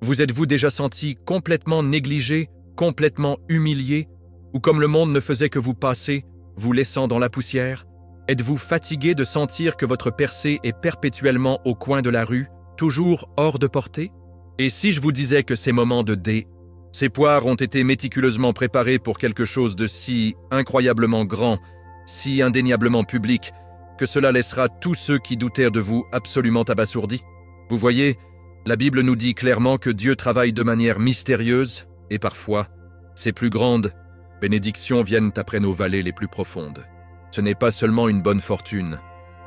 Vous êtes-vous déjà senti complètement négligé, complètement humilié, ou comme le monde ne faisait que vous passer, vous laissant dans la poussière? Êtes-vous fatigué de sentir que votre percée est perpétuellement au coin de la rue, toujours hors de portée? Et si je vous disais que ces moments de dé, ces poires ont été méticuleusement préparées pour quelque chose de si incroyablement grand, si indéniablement public, que cela laissera tous ceux qui doutèrent de vous absolument abasourdis? Vous voyez, la Bible nous dit clairement que Dieu travaille de manière mystérieuse, et parfois, ses plus grandes bénédictions viennent après nos vallées les plus profondes. Ce n'est pas seulement une bonne fortune,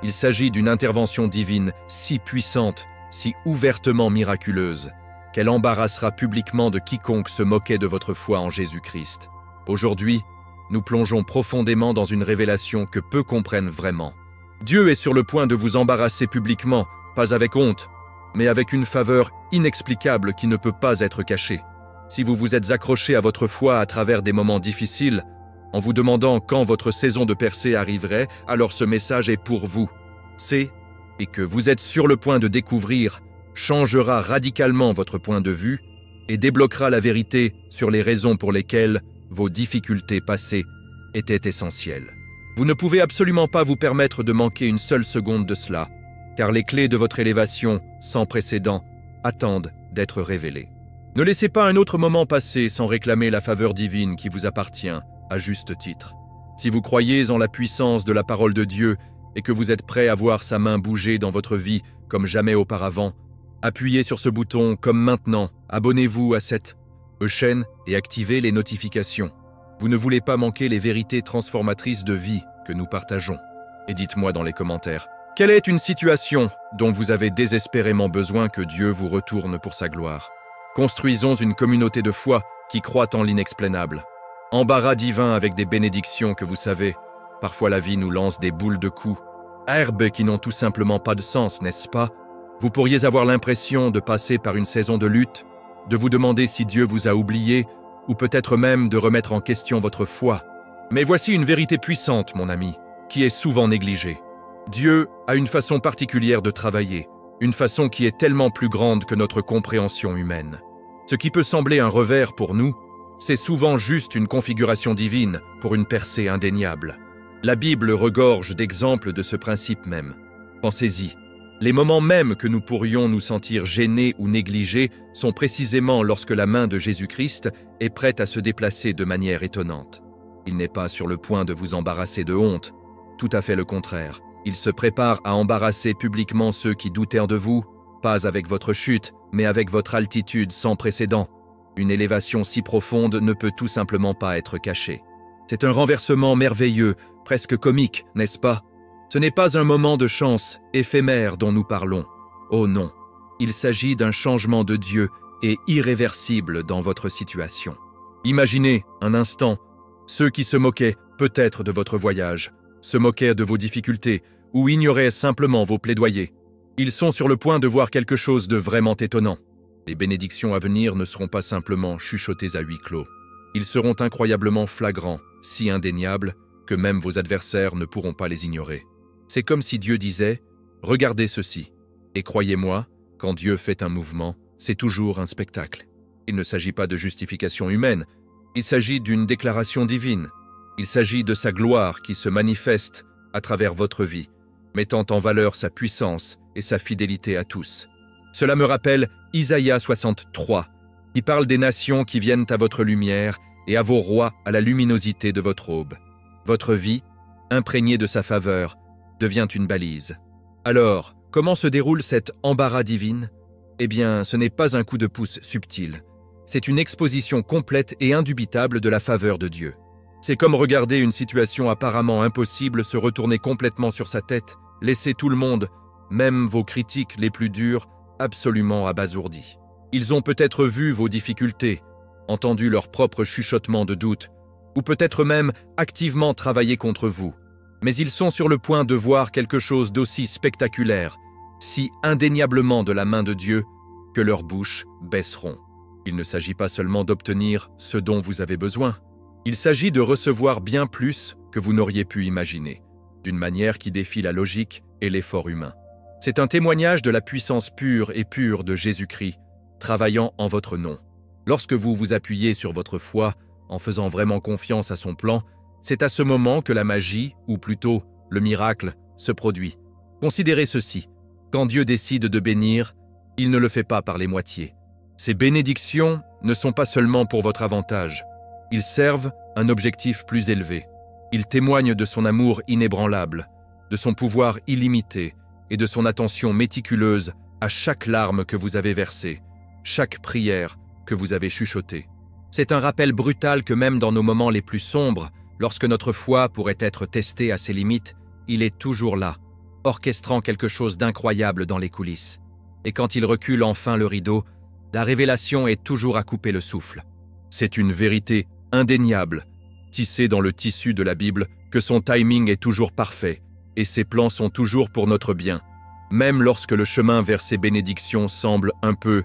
il s'agit d'une intervention divine si puissante, si ouvertement miraculeuse, qu'elle embarrassera publiquement de quiconque se moquait de votre foi en Jésus-Christ. Aujourd'hui, nous plongeons profondément dans une révélation que peu comprennent vraiment. Dieu est sur le point de vous embarrasser publiquement, pas avec honte, mais avec une faveur inexplicable qui ne peut pas être cachée. Si vous vous êtes accroché à votre foi à travers des moments difficiles, en vous demandant quand votre saison de percée arriverait, alors ce message est pour vous. C'est, et que vous êtes sur le point de découvrir, changera radicalement votre point de vue et débloquera la vérité sur les raisons pour lesquelles vos difficultés passées étaient essentielles. Vous ne pouvez absolument pas vous permettre de manquer une seule seconde de cela, car les clés de votre élévation, sans précédent, attendent d'être révélées. Ne laissez pas un autre moment passer sans réclamer la faveur divine qui vous appartient, à juste titre. Si vous croyez en la puissance de la parole de Dieu et que vous êtes prêt à voir sa main bouger dans votre vie comme jamais auparavant, appuyez sur ce bouton comme maintenant, abonnez-vous à cette chaîne et activez les notifications. Vous ne voulez pas manquer les vérités transformatrices de vie que nous partageons. Et dites-moi dans les commentaires, quelle est une situation dont vous avez désespérément besoin que Dieu vous retourne pour sa gloire? Construisons une communauté de foi qui croit en l'inexplicable. Embarras divin avec des bénédictions que vous savez, parfois la vie nous lance des boules de coups, herbes qui n'ont tout simplement pas de sens, n'est-ce pas? Vous pourriez avoir l'impression de passer par une saison de lutte, de vous demander si Dieu vous a oublié, ou peut-être même de remettre en question votre foi. Mais voici une vérité puissante, mon ami, qui est souvent négligée. Dieu a une façon particulière de travailler, une façon qui est tellement plus grande que notre compréhension humaine. Ce qui peut sembler un revers pour nous, c'est souvent juste une configuration divine pour une percée indéniable. La Bible regorge d'exemples de ce principe même. Pensez-y. Les moments même que nous pourrions nous sentir gênés ou négligés sont précisément lorsque la main de Jésus-Christ est prête à se déplacer de manière étonnante. Il n'est pas sur le point de vous embarrasser de honte, tout à fait le contraire. Il se prépare à embarrasser publiquement ceux qui doutèrent de vous, pas avec votre chute, mais avec votre altitude sans précédent. Une élévation si profonde ne peut tout simplement pas être cachée. C'est un renversement merveilleux, presque comique, n'est-ce pas? Ce n'est pas un moment de chance éphémère dont nous parlons. Oh non, il s'agit d'un changement de Dieu et irréversible dans votre situation. Imaginez, un instant, ceux qui se moquaient peut-être de votre voyage, se moquaient de vos difficultés ou ignoraient simplement vos plaidoyers. Ils sont sur le point de voir quelque chose de vraiment étonnant. Les bénédictions à venir ne seront pas simplement chuchotées à huis clos. Ils seront incroyablement flagrants, si indéniables, que même vos adversaires ne pourront pas les ignorer. C'est comme si Dieu disait « Regardez ceci ». Et croyez-moi, quand Dieu fait un mouvement, c'est toujours un spectacle. Il ne s'agit pas de justification humaine, il s'agit d'une déclaration divine. Il s'agit de sa gloire qui se manifeste à travers votre vie, mettant en valeur sa puissance et sa fidélité à tous. Cela me rappelle Isaïe 63, qui parle des nations qui viennent à votre lumière et à vos rois à la luminosité de votre aube. Votre vie, imprégnée de sa faveur, devient une balise. Alors, comment se déroule cet embarras divin? Eh bien, ce n'est pas un coup de pouce subtil. C'est une exposition complète et indubitable de la faveur de Dieu. C'est comme regarder une situation apparemment impossible se retourner complètement sur sa tête, laisser tout le monde, même vos critiques les plus dures, absolument abasourdis. Ils ont peut-être vu vos difficultés, entendu leurs propres chuchotements de doute, ou peut-être même activement travaillé contre vous. Mais ils sont sur le point de voir quelque chose d'aussi spectaculaire, si indéniablement de la main de Dieu, que leurs bouches baisseront. Il ne s'agit pas seulement d'obtenir ce dont vous avez besoin, il s'agit de recevoir bien plus que vous n'auriez pu imaginer, d'une manière qui défie la logique et l'effort humain. C'est un témoignage de la puissance pure et pure de Jésus-Christ, travaillant en votre nom. Lorsque vous vous appuyez sur votre foi, en faisant vraiment confiance à son plan, c'est à ce moment que la magie, ou plutôt le miracle, se produit. Considérez ceci, quand Dieu décide de bénir, il ne le fait pas par les moitiés. Ces bénédictions ne sont pas seulement pour votre avantage, ils servent un objectif plus élevé. Ils témoignent de son amour inébranlable, de son pouvoir illimité et de son attention méticuleuse à chaque larme que vous avez versée, chaque prière que vous avez chuchotée. C'est un rappel brutal que même dans nos moments les plus sombres, lorsque notre foi pourrait être testée à ses limites, il est toujours là, orchestrant quelque chose d'incroyable dans les coulisses. Et quand il recule enfin le rideau, la révélation est toujours à couper le souffle. C'est une vérité indéniable, tissée dans le tissu de la Bible, que son timing est toujours parfait et ses plans sont toujours pour notre bien, même lorsque le chemin vers ses bénédictions semble un peu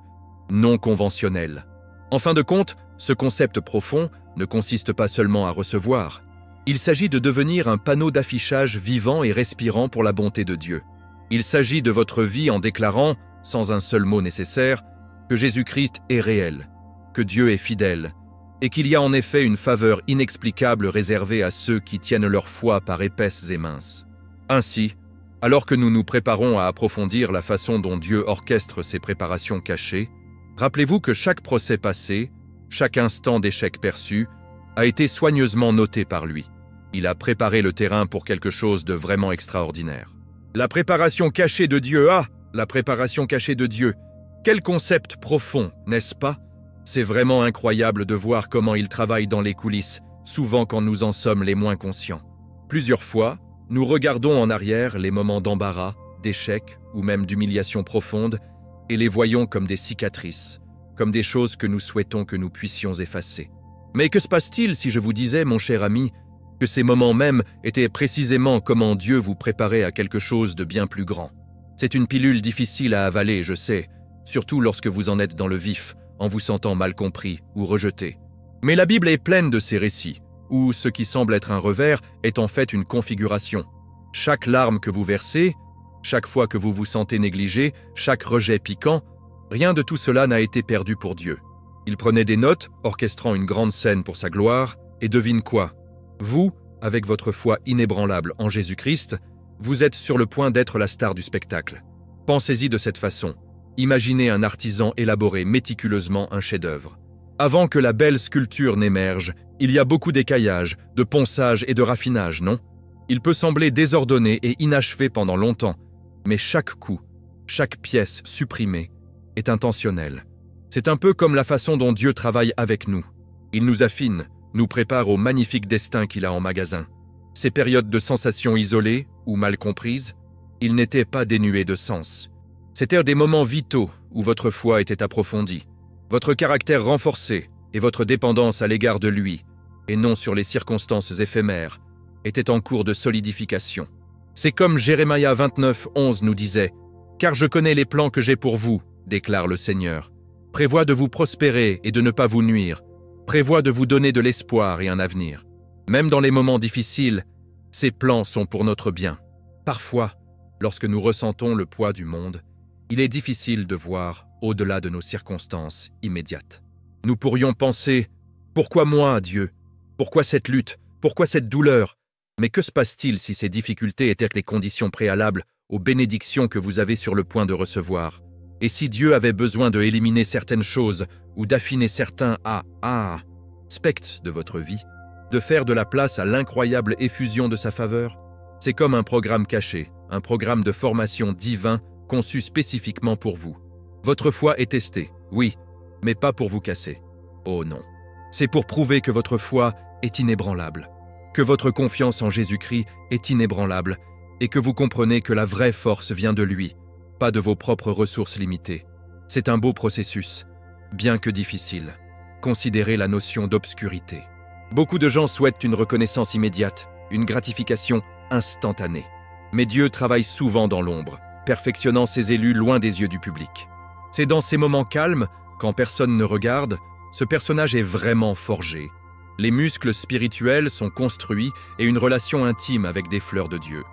non conventionnel. En fin de compte, ce concept profond ne consiste pas seulement à recevoir. Il s'agit de devenir un panneau d'affichage vivant et respirant pour la bonté de Dieu. Il s'agit de votre vie en déclarant, sans un seul mot nécessaire, que Jésus-Christ est réel, que Dieu est fidèle, et qu'il y a en effet une faveur inexplicable réservée à ceux qui tiennent leur foi par épaisses et minces. Ainsi, alors que nous nous préparons à approfondir la façon dont Dieu orchestre ses préparations cachées, rappelez-vous que chaque procès passé, chaque instant d'échec perçu, a été soigneusement noté par lui. Il a préparé le terrain pour quelque chose de vraiment extraordinaire. La préparation cachée de Dieu, la préparation cachée de Dieu. Quel concept profond, n'est-ce pas? C'est vraiment incroyable de voir comment il travaille dans les coulisses, souvent quand nous en sommes les moins conscients. Plusieurs fois, nous regardons en arrière les moments d'embarras, d'échec ou même d'humiliation profonde et les voyons comme des cicatrices, comme des choses que nous souhaitons que nous puissions effacer. Mais que se passe-t-il si je vous disais, mon cher ami, que ces moments mêmes étaient précisément comment Dieu vous préparait à quelque chose de bien plus grand? C'est une pilule difficile à avaler, je sais, surtout lorsque vous en êtes dans le vif, en vous sentant mal compris ou rejeté. Mais la Bible est pleine de ces récits, où ce qui semble être un revers est en fait une configuration. Chaque larme que vous versez, chaque fois que vous vous sentez négligé, chaque rejet piquant, rien de tout cela n'a été perdu pour Dieu. Il prenait des notes, orchestrant une grande scène pour sa gloire, et devine quoi? Vous, avec votre foi inébranlable en Jésus-Christ, vous êtes sur le point d'être la star du spectacle. Pensez-y de cette façon. Imaginez un artisan élaborer méticuleusement un chef-d'œuvre. Avant que la belle sculpture n'émerge, il y a beaucoup d'écaillage, de ponçage et de raffinage, non? Il peut sembler désordonné et inachevé pendant longtemps, mais chaque coup, chaque pièce supprimée est intentionnelle. C'est un peu comme la façon dont Dieu travaille avec nous. Il nous affine, nous prépare au magnifique destin qu'il a en magasin. Ces périodes de sensations isolées ou mal comprises, ils n'étaient pas dénués de sens. C'étaient des moments vitaux où votre foi était approfondie, votre caractère renforcé et votre dépendance à l'égard de lui, et non sur les circonstances éphémères, était en cours de solidification. C'est comme Jérémie 29:11 nous disait « Car je connais les plans que j'ai pour vous, déclare le Seigneur. Prévois de vous prospérer et de ne pas vous nuire. Prévois de vous donner de l'espoir et un avenir. » Même dans les moments difficiles, ces plans sont pour notre bien. Parfois, lorsque nous ressentons le poids du monde, il est difficile de voir au-delà de nos circonstances immédiates. Nous pourrions penser « Pourquoi moi, Dieu? Pourquoi cette lutte? Pourquoi cette douleur ?» Mais que se passe-t-il si ces difficultés étaient les conditions préalables aux bénédictions que vous avez sur le point de recevoir? Et si Dieu avait besoin d'éliminer certaines choses ou d'affiner certains aspects de votre vie, de faire de la place à l'incroyable effusion de sa faveur? C'est comme un programme caché, un programme de formation divin conçu spécifiquement pour vous. Votre foi est testée, oui, mais pas pour vous casser. Oh non. C'est pour prouver que votre foi est inébranlable, que votre confiance en Jésus-Christ est inébranlable et que vous comprenez que la vraie force vient de lui, pas de vos propres ressources limitées. C'est un beau processus, bien que difficile. Considérez la notion d'obscurité. Beaucoup de gens souhaitent une reconnaissance immédiate, une gratification instantanée. Mais Dieu travaille souvent dans l'ombre, perfectionnant ses élus loin des yeux du public. C'est dans ces moments calmes, quand personne ne regarde, ce personnage est vraiment forgé. Les muscles spirituels sont construits et une relation intime avec des fleurs de Dieu.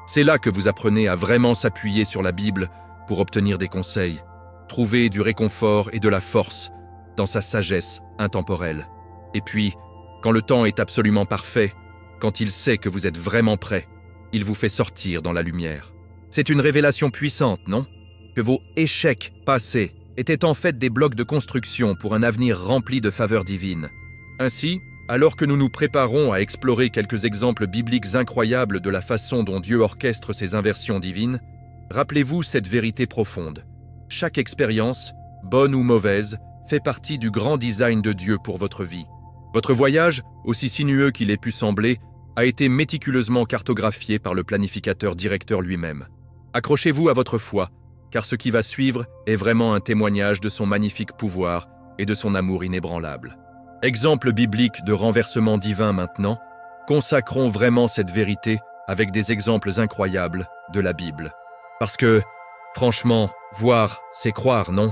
C'est là que vous apprenez à vraiment s'appuyer sur la Bible pour obtenir des conseils. trouver du réconfort et de la force dans sa sagesse intemporelle. Et puis, quand le temps est absolument parfait, quand il sait que vous êtes vraiment prêt, il vous fait sortir dans la lumière. C'est une révélation puissante, non? Que vos échecs passés étaient en fait des blocs de construction pour un avenir rempli de faveurs divines. Ainsi, alors que nous nous préparons à explorer quelques exemples bibliques incroyables de la façon dont Dieu orchestre ces inversions divines, rappelez-vous cette vérité profonde. Chaque expérience, bonne ou mauvaise, fait partie du grand design de Dieu pour votre vie. Votre voyage, aussi sinueux qu'il ait pu sembler, a été méticuleusement cartographié par le planificateur directeur lui-même. Accrochez-vous à votre foi, car ce qui va suivre est vraiment un témoignage de son magnifique pouvoir et de son amour inébranlable. Exemple biblique de renversement divin maintenant, consacrons vraiment cette vérité avec des exemples incroyables de la Bible. Parce que, franchement, voir, c'est croire, non?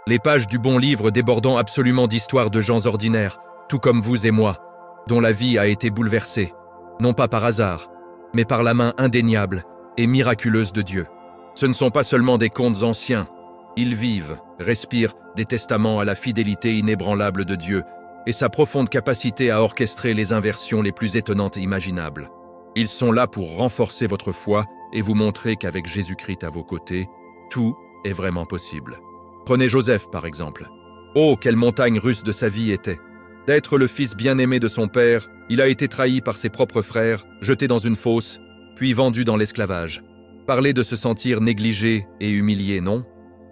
Les pages du bon livre débordant absolument d'histoires de gens ordinaires, tout comme vous et moi, dont la vie a été bouleversée, non pas par hasard, mais par la main indéniable et miraculeuse de Dieu. Ce ne sont pas seulement des contes anciens, ils vivent, respirent des testaments à la fidélité inébranlable de Dieu et sa profonde capacité à orchestrer les inversions les plus étonnantes imaginables. Ils sont là pour renforcer votre foi et vous montrer qu'avec Jésus-Christ à vos côtés, tout est vraiment possible. Prenez Joseph par exemple. Oh, quelle montagne russe de sa vie était! D'être le fils bien-aimé de son père, il a été trahi par ses propres frères, jeté dans une fosse, puis vendu dans l'esclavage. Parler de se sentir négligé et humilié, non?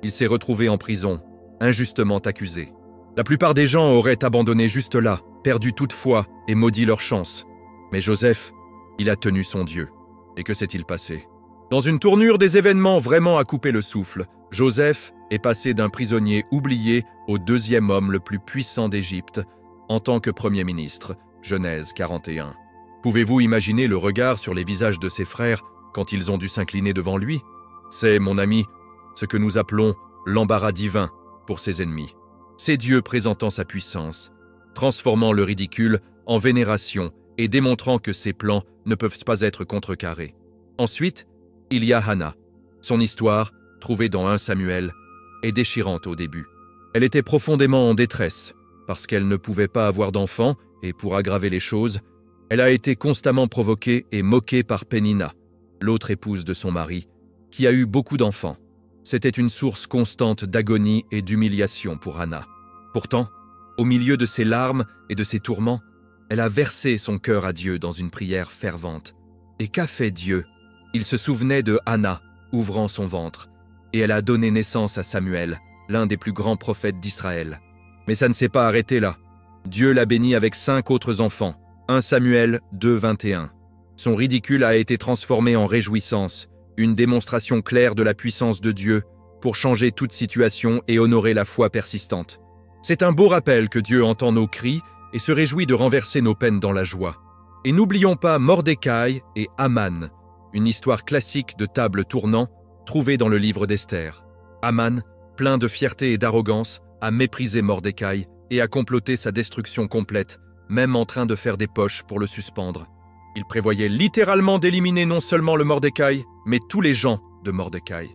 Il s'est retrouvé en prison, injustement accusé. La plupart des gens auraient abandonné juste là, perdu toute foi et maudit leur chance. Mais Joseph, il a tenu son Dieu. Et que s'est-il passé? Dans une tournure des événements vraiment à couper le souffle, Joseph est passé d'un prisonnier oublié au deuxième homme le plus puissant d'Égypte, en tant que Premier ministre, Genèse 41. Pouvez-vous imaginer le regard sur les visages de ses frères quand ils ont dû s'incliner devant lui? C'est, mon ami, ce que nous appelons l'embarras divin pour ses ennemis. C'est Dieu présentant sa puissance, transformant le ridicule en vénération et démontrant que ses plans ne peuvent pas être contrecarrés. Ensuite, il y a Hannah. Son histoire, trouvée dans 1 Samuel, est déchirante au début. Elle était profondément en détresse, parce qu'elle ne pouvait pas avoir d'enfant, et pour aggraver les choses, elle a été constamment provoquée et moquée par Pénina, l'autre épouse de son mari, qui a eu beaucoup d'enfants. C'était une source constante d'agonie et d'humiliation pour Hannah. Pourtant, au milieu de ses larmes et de ses tourments, elle a versé son cœur à Dieu dans une prière fervente. Et qu'a fait Dieu? Il se souvenait de Hannah, ouvrant son ventre, et elle a donné naissance à Samuel, l'un des plus grands prophètes d'Israël. Mais ça ne s'est pas arrêté là. Dieu l'a béni avec 5 autres enfants, 1 Samuel 2, 21. Son ridicule a été transformé en réjouissance, une démonstration claire de la puissance de Dieu pour changer toute situation et honorer la foi persistante. C'est un beau rappel que Dieu entend nos cris et se réjouit de renverser nos peines dans la joie. Et n'oublions pas Mordecai et Haman, une histoire classique de table tournant trouvée dans le livre d'Esther. Haman, plein de fierté et d'arrogance, a méprisé Mordecai et a comploté sa destruction complète, même en train de faire des poches pour le suspendre. Il prévoyait littéralement d'éliminer non seulement le Mordecai, mais tous les gens de Mordecai.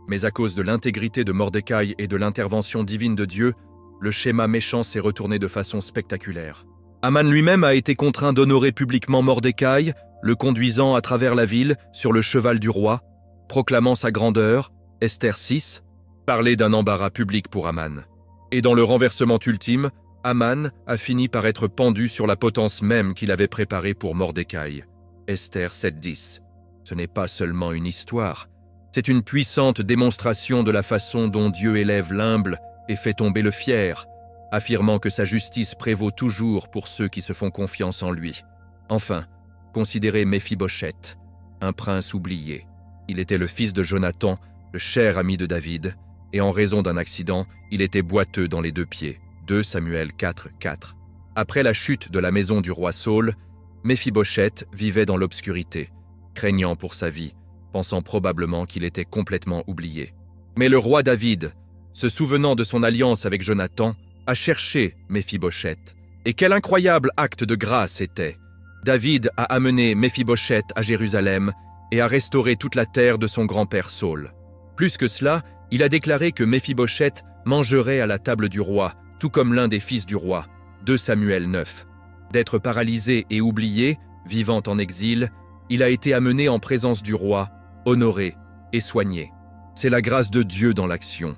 Mais à cause de l'intégrité de Mordecai et de l'intervention divine de Dieu, le schéma méchant s'est retourné de façon spectaculaire. Haman lui-même a été contraint d'honorer publiquement Mordecai, le conduisant à travers la ville sur le cheval du roi, proclamant sa grandeur, Esther 6, parlait d'un embarras public pour Haman. Et dans le renversement ultime, Haman a fini par être pendu sur la potence même qu'il avait préparée pour Mordecai. Esther 7.10. Ce n'est pas seulement une histoire, c'est une puissante démonstration de la façon dont Dieu élève l'humble et fait tomber le fier, affirmant que sa justice prévaut toujours pour ceux qui se font confiance en lui. Enfin, considérez Méphibosheth, un prince oublié. Il était le fils de Jonathan, le cher ami de David, et en raison d'un accident, il était boiteux dans les 2 pieds. 2 Samuel 4, 4. Après la chute de la maison du roi Saul, Méphibosheth vivait dans l'obscurité, craignant pour sa vie, pensant probablement qu'il était complètement oublié. Mais le roi David, se souvenant de son alliance avec Jonathan, a cherché Méphibosheth. Et quel incroyable acte de grâce était! David a amené Méphibosheth à Jérusalem et a restauré toute la terre de son grand-père Saul. Plus que cela, Il a déclaré que Méphibosheth mangerait à la table du roi, tout comme l'un des fils du roi. 2 Samuel 9. D'être paralysé et oublié, vivant en exil, il a été amené en présence du roi, honoré et soigné. C'est la grâce de Dieu dans l'action,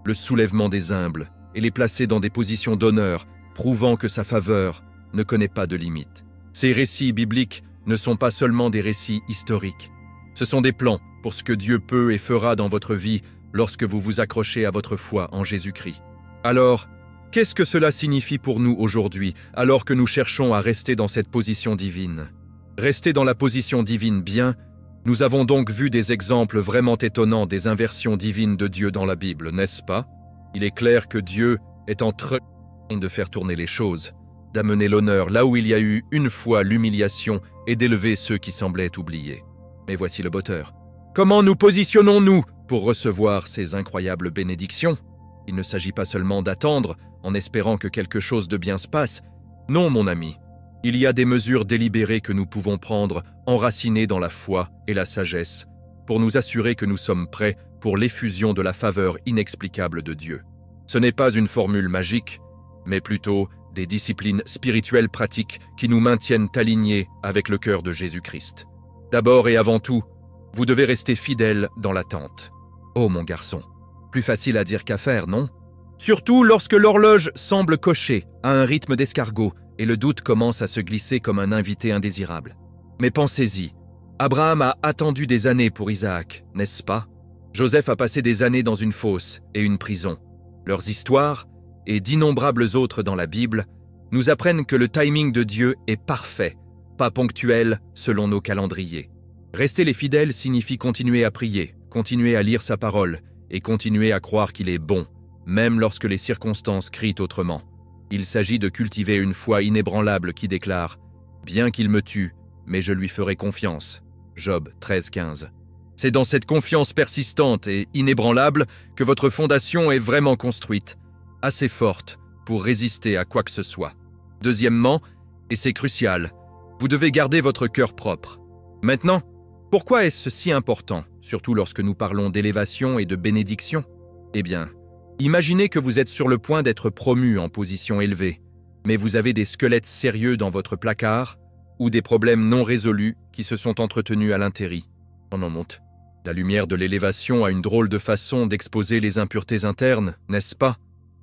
le soulèvement des humbles et les placer dans des positions d'honneur, prouvant que sa faveur ne connaît pas de limite. Ces récits bibliques ne sont pas seulement des récits historiques. Ce sont des plans pour ce que Dieu peut et fera dans votre vie lorsque vous vous accrochez à votre foi en Jésus-Christ. Alors, qu'est-ce que cela signifie pour nous aujourd'hui, alors que nous cherchons à rester dans cette position divine? Rester dans la position divine bien, nous avons donc vu des exemples vraiment étonnants des inversions divines de Dieu dans la Bible, n'est-ce pas? Il est clair que Dieu est en train de faire tourner les choses, d'amener l'honneur là où il y a eu une fois l'humiliation et d'élever ceux qui semblaient oubliés. Mais voici le botteur. Comment nous positionnons-nous pour recevoir ces incroyables bénédictions? Il ne s'agit pas seulement d'attendre en espérant que quelque chose de bien se passe. Non, mon ami. Il y a des mesures délibérées que nous pouvons prendre, enracinées dans la foi et la sagesse, pour nous assurer que nous sommes prêts pour l'effusion de la faveur inexplicable de Dieu. Ce n'est pas une formule magique, mais plutôt des disciplines spirituelles pratiques qui nous maintiennent alignés avec le cœur de Jésus-Christ. D'abord et avant tout, vous devez rester fidèle dans l'attente. Oh mon garçon, plus facile à dire qu'à faire, non? Surtout lorsque l'horloge semble cocher à un rythme d'escargot et le doute commence à se glisser comme un invité indésirable. Mais pensez-y, Abraham a attendu des années pour Isaac, n'est-ce pas? Joseph a passé des années dans une fosse et une prison. Leurs histoires, et d'innombrables autres dans la Bible, nous apprennent que le timing de Dieu est parfait, pas ponctuel selon nos calendriers. Rester les fidèles signifie continuer à prier, continuer à lire sa parole et continuer à croire qu'il est bon, même lorsque les circonstances crient autrement. Il s'agit de cultiver une foi inébranlable qui déclare « Bien qu'il me tue, mais je lui ferai confiance ». Job 13,15. C'est dans cette confiance persistante et inébranlable que votre fondation est vraiment construite, assez forte pour résister à quoi que ce soit. Deuxièmement, et c'est crucial, vous devez garder votre cœur propre. Maintenant, pourquoi est-ce si important, surtout lorsque nous parlons d'élévation et de bénédiction? Eh bien, imaginez que vous êtes sur le point d'être promu en position élevée, mais vous avez des squelettes sérieux dans votre placard ou des problèmes non résolus qui se sont entretenus à l'intérieur. On en monte. La lumière de l'élévation a une drôle de façon d'exposer les impuretés internes, n'est-ce pas?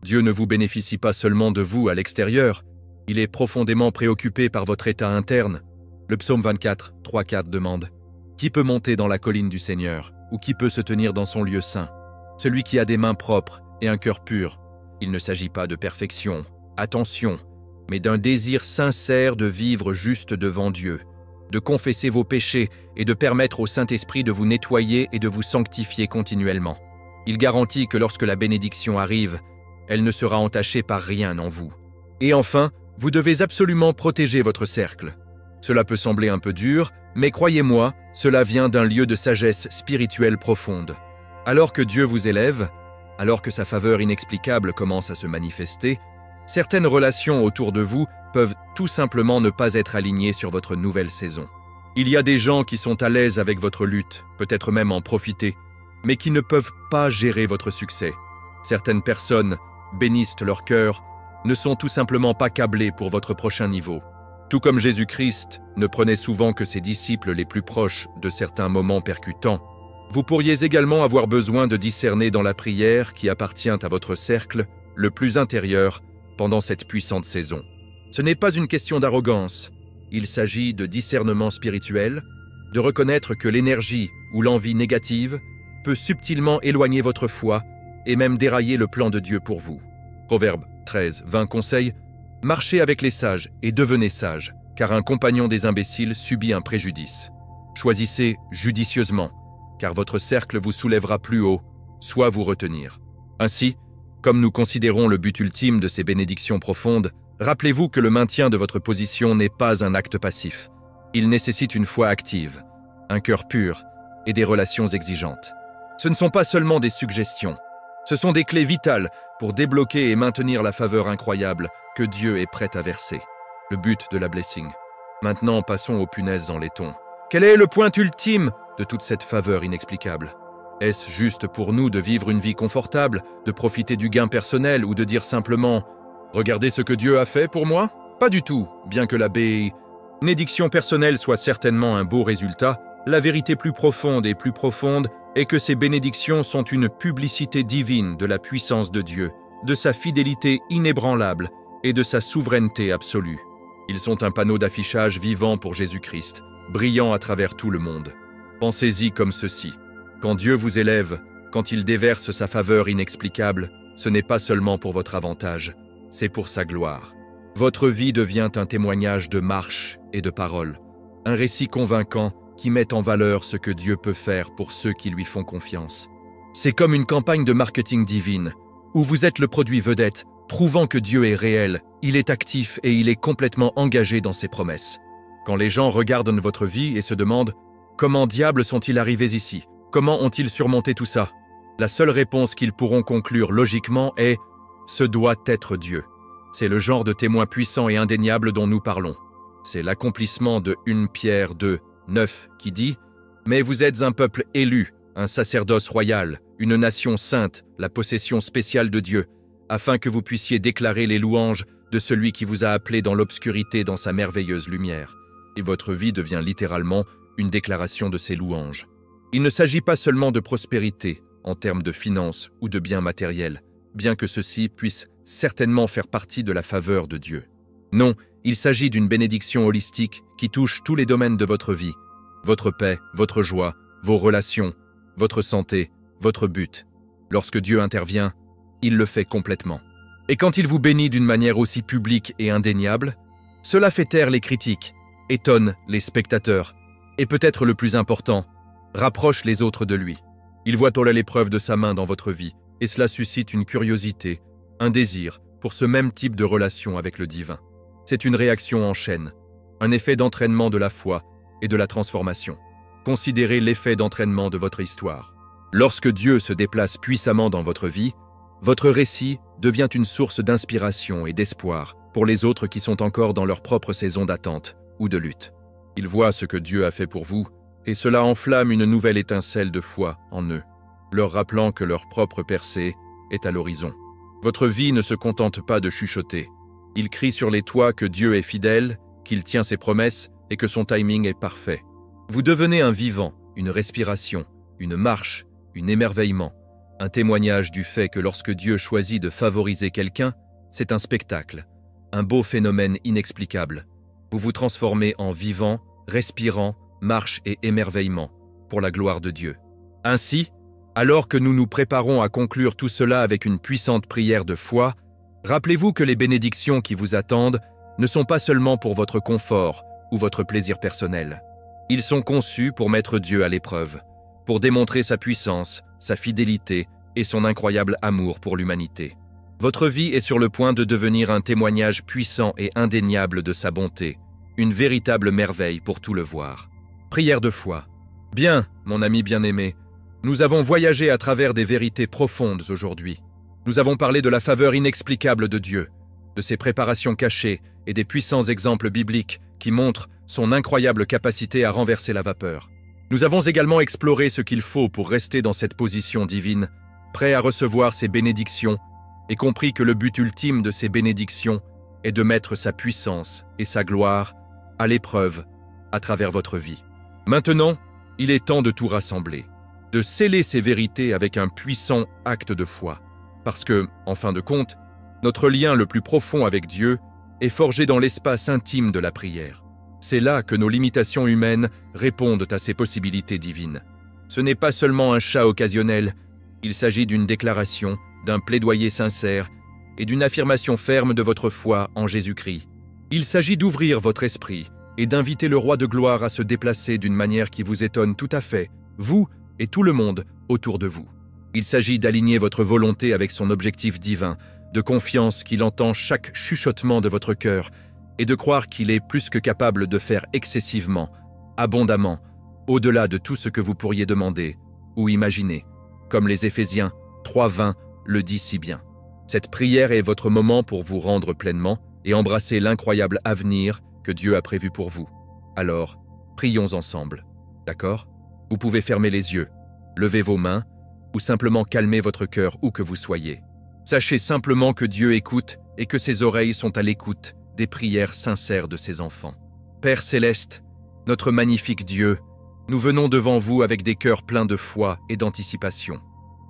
Dieu ne vous bénéficie pas seulement de vous à l'extérieur, il est profondément préoccupé par votre état interne. Le psaume 24, 3-4 demande « Qui peut monter dans la colline du Seigneur, ou qui peut se tenir dans son lieu saint? Celui qui a des mains propres et un cœur pur. » Il ne s'agit pas de perfection, attention, mais d'un désir sincère de vivre juste devant Dieu, de confesser vos péchés et de permettre au Saint-Esprit de vous nettoyer et de vous sanctifier continuellement. Il garantit que lorsque la bénédiction arrive, elle ne sera entachée par rien en vous. Et enfin, vous devez absolument protéger votre cercle. Cela peut sembler un peu dur, mais croyez-moi, cela vient d'un lieu de sagesse spirituelle profonde. Alors que Dieu vous élève, alors que sa faveur inexplicable commence à se manifester, certaines relations autour de vous peuvent tout simplement ne pas être alignées sur votre nouvelle saison. Il y a des gens qui sont à l'aise avec votre lutte, peut-être même en profiter, mais qui ne peuvent pas gérer votre succès. Certaines personnes bénissent leur cœur, ne sont tout simplement pas câblées pour votre prochain niveau. Tout comme Jésus-Christ ne prenait souvent que ses disciples les plus proches de certains moments percutants, vous pourriez également avoir besoin de discerner dans la prière qui appartient à votre cercle le plus intérieur pendant cette puissante saison. Ce n'est pas une question d'arrogance, il s'agit de discernement spirituel, de reconnaître que l'énergie ou l'envie négative peut subtilement éloigner votre foi et même dérailler le plan de Dieu pour vous. Proverbe 13, 20 conseille « Marchez avec les sages et devenez sages, car un compagnon des imbéciles subit un préjudice. Choisissez judicieusement, car votre cercle vous soulèvera plus haut, soit vous retenir. » Ainsi, comme nous considérons le but ultime de ces bénédictions profondes, rappelez-vous que le maintien de votre position n'est pas un acte passif. Il nécessite une foi active, un cœur pur et des relations exigeantes. Ce ne sont pas seulement des suggestions, ce sont des clés vitales pour débloquer et maintenir la faveur incroyable que Dieu est prêt à verser. Le but de la blessing. Maintenant, passons aux punaises en laiton. Quel est le point ultime de toute cette faveur inexplicable? Est-ce juste pour nous de vivre une vie confortable, de profiter du gain personnel ou de dire simplement « Regardez ce que Dieu a fait pour moi ?» Pas du tout, bien que la bénédiction personnelle soit certainement un beau résultat, la vérité plus profonde est que ces bénédictions sont une publicité divine de la puissance de Dieu, de sa fidélité inébranlable et de sa souveraineté absolue. Ils sont un panneau d'affichage vivant pour Jésus-Christ, brillant à travers tout le monde. Pensez-y comme ceci. Quand Dieu vous élève, quand il déverse sa faveur inexplicable, ce n'est pas seulement pour votre avantage, c'est pour sa gloire. Votre vie devient un témoignage de marche et de parole, un récit convaincant qui met en valeur ce que Dieu peut faire pour ceux qui lui font confiance. C'est comme une campagne de marketing divine, où vous êtes le produit vedette, prouvant que Dieu est réel, il est actif et il est complètement engagé dans ses promesses. Quand les gens regardent votre vie et se demandent « Comment diable sont-ils arrivés ici ? Comment ont-ils surmonté tout ça ?» La seule réponse qu'ils pourront conclure logiquement est « Ce doit être Dieu ». C'est le genre de témoin puissant et indéniable dont nous parlons. C'est l'accomplissement de 1 Pierre 2, 9 qui dit « Mais vous êtes un peuple élu, un sacerdoce royal, une nation sainte, la possession spéciale de Dieu, afin que vous puissiez déclarer les louanges de celui qui vous a appelé dans l'obscurité dans sa merveilleuse lumière. » Et votre vie devient littéralement une déclaration de ces louanges. Il ne s'agit pas seulement de prospérité, en termes de finances ou de biens matériels, bien que ceci puisse certainement faire partie de la faveur de Dieu. Non, il s'agit d'une bénédiction holistique qui touche tous les domaines de votre vie. Votre paix, votre joie, vos relations, votre santé, votre but. Lorsque Dieu intervient, il le fait complètement. Et quand il vous bénit d'une manière aussi publique et indéniable, cela fait taire les critiques, étonne les spectateurs, et peut-être le plus important, rapproche les autres de lui. Il voit l'épreuve de sa main dans votre vie, et cela suscite une curiosité, un désir pour ce même type de relation avec le divin. C'est une réaction en chaîne, un effet d'entraînement de la foi et de la transformation. Considérez l'effet d'entraînement de votre histoire. Lorsque Dieu se déplace puissamment dans votre vie, votre récit devient une source d'inspiration et d'espoir pour les autres qui sont encore dans leur propre saison d'attente ou de lutte. Ils voient ce que Dieu a fait pour vous, et cela enflamme une nouvelle étincelle de foi en eux, leur rappelant que leur propre percée est à l'horizon. Votre vie ne se contente pas de chuchoter. Il crie sur les toits que Dieu est fidèle, qu'il tient ses promesses et que son timing est parfait. Vous devenez un vivant, une respiration, une marche, un émerveillement, un témoignage du fait que lorsque Dieu choisit de favoriser quelqu'un, c'est un spectacle, un beau phénomène inexplicable. Vous vous transformez en vivant, respirant, marche et émerveillement, pour la gloire de Dieu. Ainsi, alors que nous nous préparons à conclure tout cela avec une puissante prière de foi, rappelez-vous que les bénédictions qui vous attendent ne sont pas seulement pour votre confort ou votre plaisir personnel. Ils sont conçus pour mettre Dieu à l'épreuve, pour démontrer sa puissance, sa fidélité et son incroyable amour pour l'humanité. Votre vie est sur le point de devenir un témoignage puissant et indéniable de sa bonté, une véritable merveille pour tout le voir. Prière de foi. Bien, mon ami bien-aimé, nous avons voyagé à travers des vérités profondes aujourd'hui. Nous avons parlé de la faveur inexplicable de Dieu, de ses préparations cachées et des puissants exemples bibliques qui montrent son incroyable capacité à renverser la vapeur. Nous avons également exploré ce qu'il faut pour rester dans cette position divine, prêt à recevoir ses bénédictions, et compris que le but ultime de ces bénédictions est de mettre sa puissance et sa gloire à l'épreuve à travers votre vie. Maintenant, il est temps de tout rassembler, de sceller ces vérités avec un puissant acte de foi, parce que, en fin de compte, notre lien le plus profond avec Dieu est forgé dans l'espace intime de la prière. C'est là que nos limitations humaines répondent à ces possibilités divines. Ce n'est pas seulement un chat occasionnel, il s'agit d'une déclaration, d'un plaidoyer sincère et d'une affirmation ferme de votre foi en Jésus-Christ. Il s'agit d'ouvrir votre esprit et d'inviter le roi de gloire à se déplacer d'une manière qui vous étonne tout à fait, vous et tout le monde autour de vous. Il s'agit d'aligner votre volonté avec son objectif divin, de confiance qu'il entend chaque chuchotement de votre cœur et de croire qu'il est plus que capable de faire excessivement, abondamment, au-delà de tout ce que vous pourriez demander ou imaginer, comme les Éphésiens 3:20 le dit si bien. Cette prière est votre moment pour vous rendre pleinement et embrasser l'incroyable avenir que Dieu a prévu pour vous. Alors, prions ensemble, d'accord ? Vous pouvez fermer les yeux, Levez vos mains ou simplement calmez votre cœur où que vous soyez. Sachez simplement que Dieu écoute et que ses oreilles sont à l'écoute des prières sincères de ses enfants. Père céleste, notre magnifique Dieu, nous venons devant vous avec des cœurs pleins de foi et d'anticipation.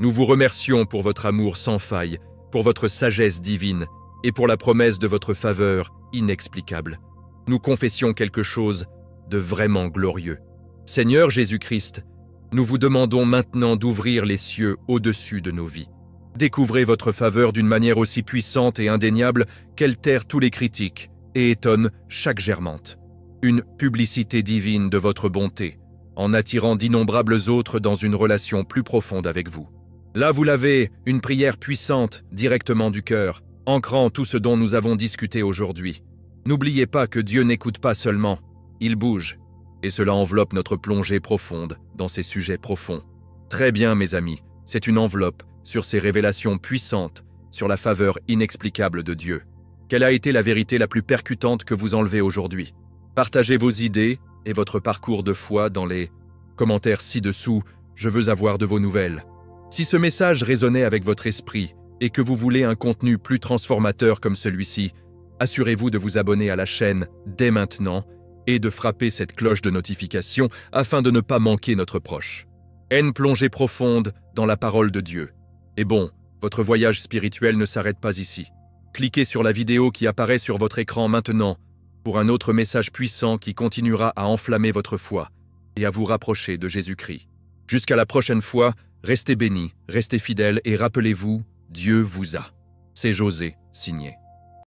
Nous vous remercions pour votre amour sans faille, pour votre sagesse divine et pour la promesse de votre faveur inexplicable. Nous confessions quelque chose de vraiment glorieux. Seigneur Jésus-Christ, nous vous demandons maintenant d'ouvrir les cieux au-dessus de nos vies. Découvrez votre faveur d'une manière aussi puissante et indéniable qu'elle terre tous les critiques et étonne chaque germante. Une publicité divine de votre bonté, en attirant d'innombrables autres dans une relation plus profonde avec vous. Là, vous l'avez, une prière puissante, directement du cœur, ancrant tout ce dont nous avons discuté aujourd'hui. N'oubliez pas que Dieu n'écoute pas seulement, il bouge, et cela enveloppe notre plongée profonde dans ces sujets profonds. Très bien, mes amis, c'est une enveloppe sur ces révélations puissantes, sur la faveur inexplicable de Dieu. Quelle a été la vérité la plus percutante que vous enlevez aujourd'hui? Partagez vos idées et votre parcours de foi dans les commentaires ci-dessous, je veux avoir de vos nouvelles. Si ce message résonnait avec votre esprit et que vous voulez un contenu plus transformateur comme celui-ci, assurez-vous de vous abonner à la chaîne dès maintenant et de frapper cette cloche de notification afin de ne pas manquer notre proche. Une plongée profonde dans la parole de Dieu. Et bon, votre voyage spirituel ne s'arrête pas ici. Cliquez sur la vidéo qui apparaît sur votre écran maintenant pour un autre message puissant qui continuera à enflammer votre foi et à vous rapprocher de Jésus-Christ. Jusqu'à la prochaine fois, restez bénis, restez fidèles et rappelez-vous, Dieu vous a. C'est José, signé.